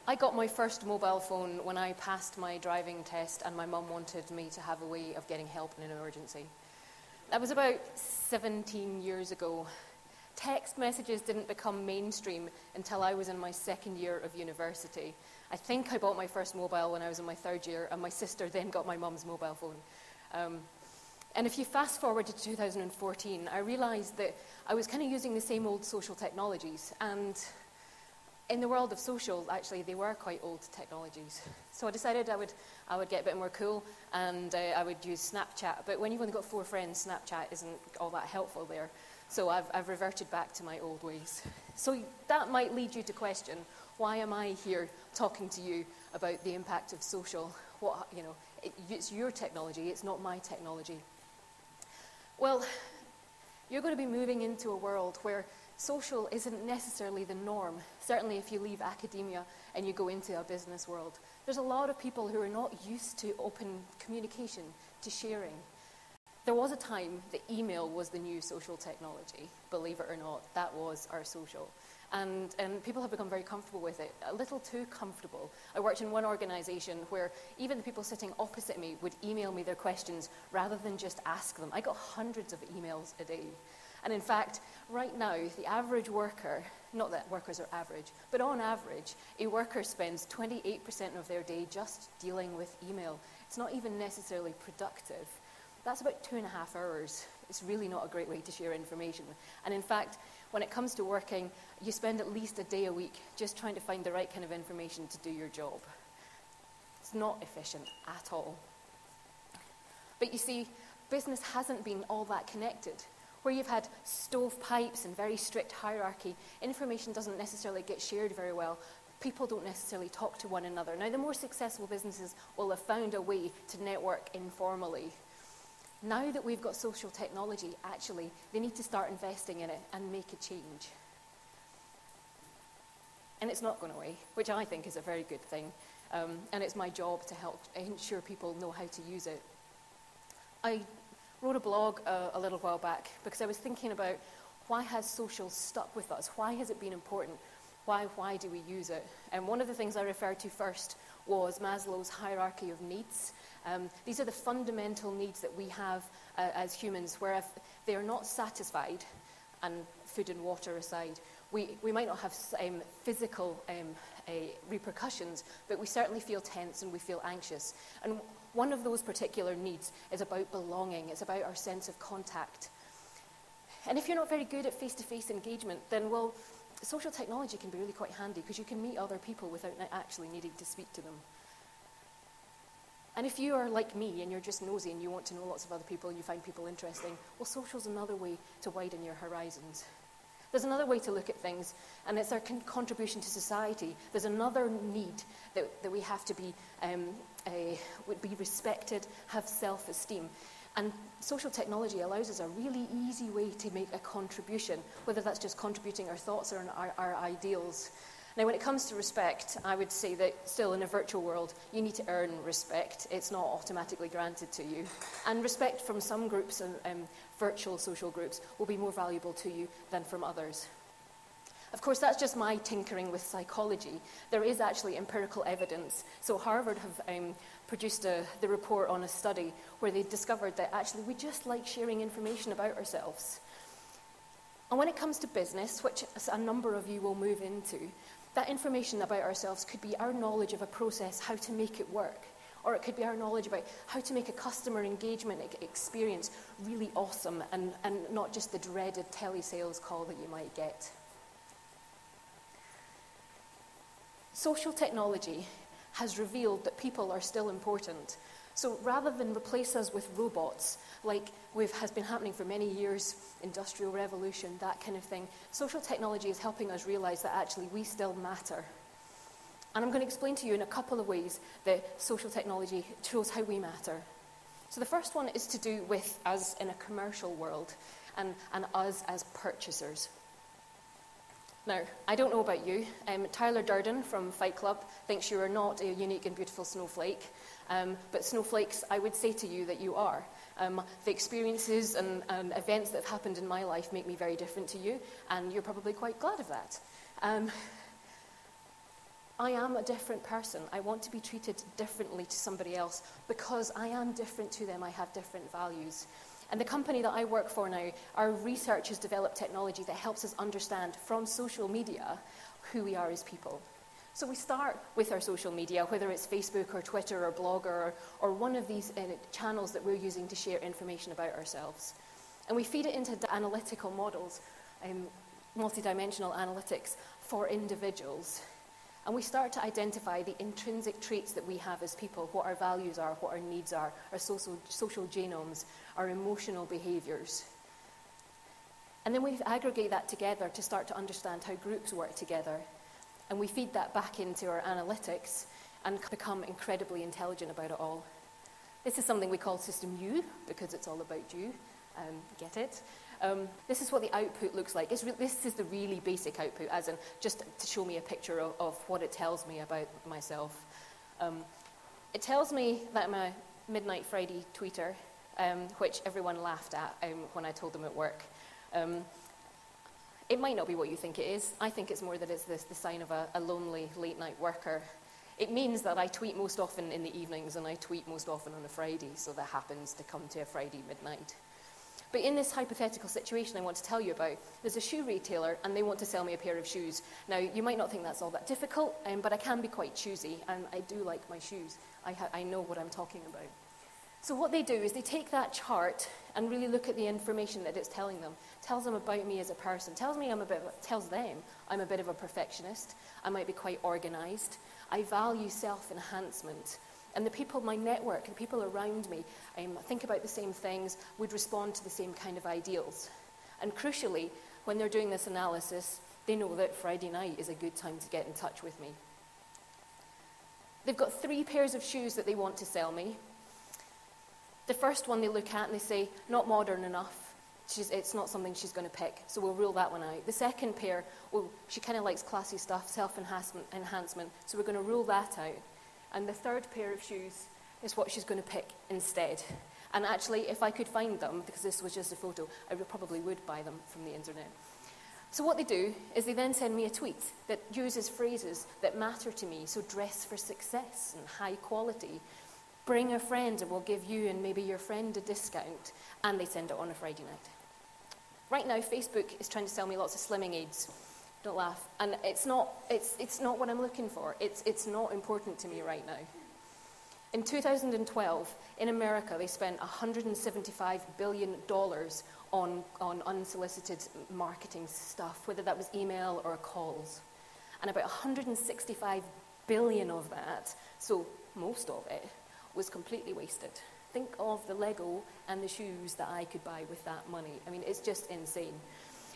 I got my first mobile phone when I passed my driving test and my mum wanted me to have a way of getting help in an emergency. That was about 17 years ago. Text messages didn't become mainstream until I was in my second year of university. I think I bought my first mobile when I was in my third year, and my sister then got my mum's mobile phone. And if you fast forward to 2014, I realized that I was kind of using the same old social technologies, and in the world of social, actually, they were quite old technologies. So I decided I would get a bit more cool, and I would use Snapchat. But when you've only got 4 friends, Snapchat isn't all that helpful there. So I've reverted back to my old ways. So that might lead you to question, why am I here talking to you about the impact of social? It's your technology, it's not my technology. Well, you're going to be moving into a world where social isn't necessarily the norm. Certainly if you leave academia and you go into a business world. There's a lot of people who are not used to open communication, to sharing. There was a time that email was the new social technology. Believe it or not, that was our social. And people have become very comfortable with it, a little too comfortable. I worked in one organisation where even the people sitting opposite me would email me their questions rather than just ask them. I got hundreds of emails a day. And in fact, right now, the average worker, not that workers are average, but on average, a worker spends 28% of their day just dealing with email. It's not even necessarily productive. That's about 2.5 hours. It's really not a great way to share information. And in fact, when it comes to working, you spend at least a day a week just trying to find the right kind of information to do your job. It's not efficient at all. But you see, business hasn't been all that connected. Where you've had stovepipes and very strict hierarchy, information doesn't necessarily get shared very well. People don't necessarily talk to one another. Now, the more successful businesses will have found a way to network informally. Now that we've got social technology, actually, they need to start investing in it and make a change. And it's not going away, which I think is a very good thing. And it's my job to help ensure people know how to use it. I wrote a blog a little while back because I was thinking about why has social stuck with us? Why has it been important? Why do we use it? And one of the things I referred to first was Maslow's hierarchy of needs. These are the fundamental needs that we have as humans, where if they are not satisfied, and food and water aside, we might not have physical repercussions, but we certainly feel tense and we feel anxious. And one of those particular needs is about belonging. It's about our sense of contact. And if you're not very good at face-to-face engagement, then, well, social technology can be really quite handy because you can meet other people without actually needing to speak to them. And if you are like me and you're just nosy and you want to know lots of other people and you find people interesting, well, social's another way to widen your horizons. There's another way to look at things, and it's our contribution to society. There's another need that we have to be respected, have self-esteem. And social technology allows us a really easy way to make a contribution, whether that's just contributing our thoughts or our ideals. Now, when it comes to respect, I would say that still in a virtual world, you need to earn respect. It's not automatically granted to you. And respect from some groups and virtual social groups will be more valuable to you than from others. Of course, that's just my tinkering with psychology. There is actually empirical evidence. So Harvard have produced the report on a study where they discovered that actually we just like sharing information about ourselves. And when it comes to business, which a number of you will move into, that information about ourselves could be our knowledge of a process, how to make it work. Or it could be our knowledge about how to make a customer engagement experience really awesome and not just the dreaded telesales call that you might get. Social technology has revealed that people are still important. So rather than replace us with robots, like has been happening for many years, industrial revolution, that kind of thing, social technology is helping us realize that actually we still matter. And I'm going to explain to you in a couple of ways that social technology shows how we matter. So the first one is to do with us in a commercial world and us as purchasers. Now, I don't know about you. Tyler Durden from Fight Club thinks you are not a unique and beautiful snowflake. But snowflakes, I would say to you that you are. The experiences and events that have happened in my life make me very different to you, and you're probably quite glad of that. I am a different person. I want to be treated differently to somebody else because I am different to them. I have different values. And the company that I work for now, our research has developed technology that helps us understand from social media who we are as people. So we start with our social media, whether it's Facebook or Twitter or Blogger or one of these channels that we're using to share information about ourselves. And we feed it into analytical models, multidimensional analytics for individuals. And we start to identify the intrinsic traits that we have as people, what our values are, what our needs are, our social genomes, our emotional behaviours. And then we aggregate that together to start to understand how groups work together. And we feed that back into our analytics and become incredibly intelligent about it all. This is something we call System U, because it's all about you. Get it? This is what the output looks like. This is the really basic output, as in just to show me a picture of what it tells me about myself. It tells me that I'm a Midnight Friday tweeter, which everyone laughed at when I told them at work. It might not be what you think it is. I think it's more that it's the sign of a lonely late-night worker. It means that I tweet most often in the evenings and I tweet most often on a Friday, so that happens to come to a Friday midnight. But in this hypothetical situation I want to tell you about, there's a shoe retailer and they want to sell me a pair of shoes. Now, you might not think that's all that difficult, but I can be quite choosy, and I do like my shoes. I know what I'm talking about. So what they do is they take that chart and really look at the information that it's telling them. It tells them about me as a person. Tells them I'm a bit of a perfectionist. I might be quite organized. I value self-enhancement. And the people, my network, the people around me, think about the same things, would respond to the same kind of ideals. And crucially, when they're doing this analysis, they know that Friday night is a good time to get in touch with me. They've got 3 pairs of shoes that they want to sell me. The first one they look at and they say, not modern enough. It's not something she's going to pick, so we'll rule that one out. The second pair, well, she kind of likes classy stuff, self-enhancement, so we're going to rule that out. And the third pair of shoes is what she's going to pick instead. And actually, if I could find them, because this was just a photo, I probably would buy them from the internet. So what they do is they then send me a tweet that uses phrases that matter to me. So dress for success and high quality. Bring a friend and we'll give you and maybe your friend a discount. And they send it on a Friday night. Right now, Facebook is trying to sell me lots of slimming aids. Don't laugh. And it's not what I'm looking for. It's not important to me right now. In 2012, in America, they spent $175 billion on unsolicited marketing stuff, whether that was email or calls. And about 165 billion of that, so most of it, was completely wasted. Think of the Lego and the shoes that I could buy with that money. I mean, it's just insane.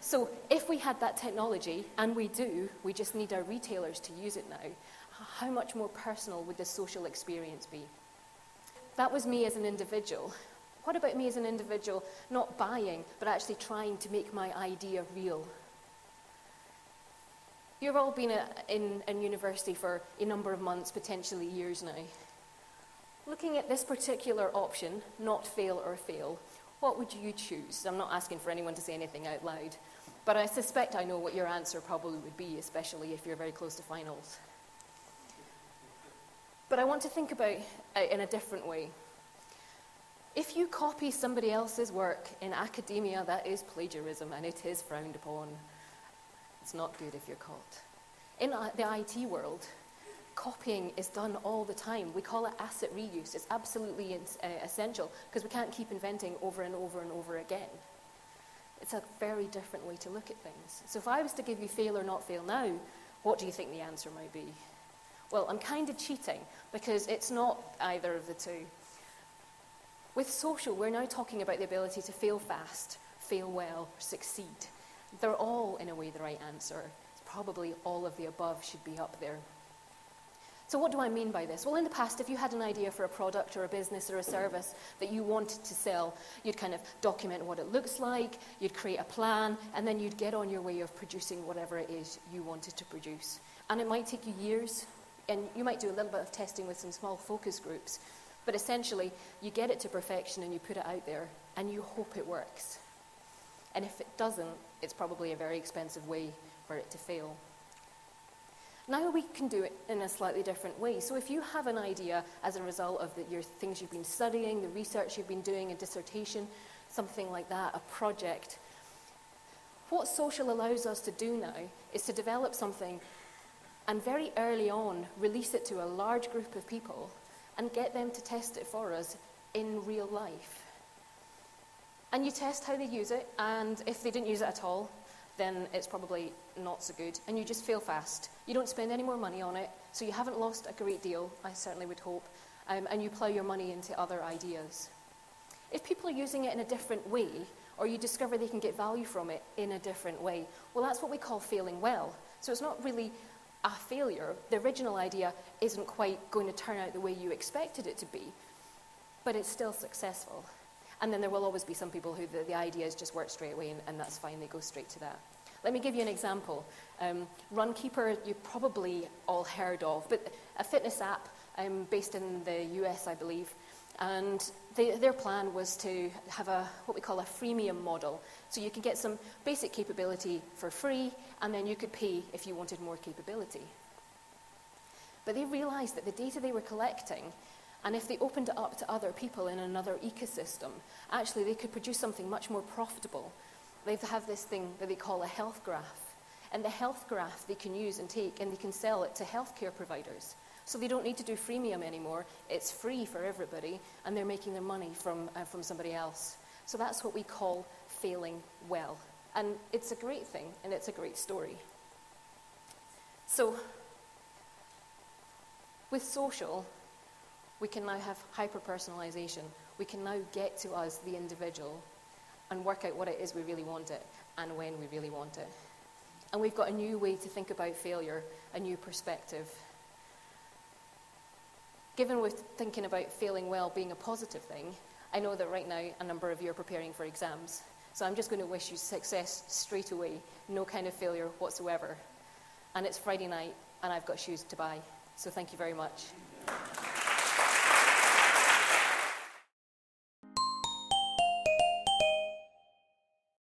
So if we had that technology, and we do, we just need our retailers to use it now, how much more personal would this social experience be? That was me as an individual. What about me as an individual not buying, but actually trying to make my idea real? You've all been in university for a number of months, potentially years now. Looking at this particular option, not fail or fail, what would you choose? I'm not asking for anyone to say anything out loud, but I suspect I know what your answer probably would be, especially if you're very close to finals. But I want to think about it in a different way. If you copy somebody else's work in academia, that is plagiarism, and it is frowned upon. It's not good if you're caught. In the IT world, copying is done all the time. We call it asset reuse. It's absolutely essential because we can't keep inventing over and over and over again. It's a very different way to look at things. So if I was to give you fail or not fail now, what do you think the answer might be? Well, I'm kind of cheating because it's not either of the two. With social, we're now talking about the ability to fail fast, fail well, succeed. They're all, in a way, the right answer. Probably all of the above should be up there. So what do I mean by this? Well, in the past, if you had an idea for a product or a business or a service that you wanted to sell, you'd kind of document what it looks like, you'd create a plan, and then you'd get on your way of producing whatever it is you wanted to produce. And it might take you years, and you might do a little bit of testing with some small focus groups, but essentially, you get it to perfection and you put it out there, and you hope it works. And if it doesn't, it's probably a very expensive way for it to fail. Now we can do it in a slightly different way. So if you have an idea as a result of your things you've been studying, the research you've been doing, a dissertation, something like that, a project, what social allows us to do now is to develop something and very early on release it to a large group of people and get them to test it for us in real life. And you test how they use it, and if they didn't use it at all, then it's probably not so good, and you just fail fast. You don't spend any more money on it, so you haven't lost a great deal, I certainly would hope, and you plough your money into other ideas. If people are using it in a different way, or you discover they can get value from it in a different way, well, that's what we call failing well. So it's not really a failure. The original idea isn't quite going to turn out the way you expected it to be, but it's still successful. And then there will always be some people who the ideas just work straight away, and that's fine, they go straight to that. Let me give you an example. Runkeeper, you probably all heard of, but a fitness app based in the US, I believe, and their plan was to have what we call a freemium model. So you could get some basic capability for free, and then you could pay if you wanted more capability. But they realized that the data they were collecting, and if they opened it up to other people in another ecosystem, actually they could produce something much more profitable. They have this thing that they call a health graph. And the health graph they can use and take, and they can sell it to healthcare providers. So they don't need to do freemium anymore. It's free for everybody, and they're making their money from somebody else. So that's what we call failing well. And it's a great thing, and it's a great story. So with social, we can now have hyper-personalization. We can now get to us, the individual, and work out what it is we really want it, and when we really want it. And we've got a new way to think about failure, a new perspective. Given we're thinking about failing well being a positive thing, I know that right now a number of you are preparing for exams. So I'm just going to wish you success straight away, no kind of failure whatsoever. And it's Friday night, and I've got shoes to buy. So thank you very much.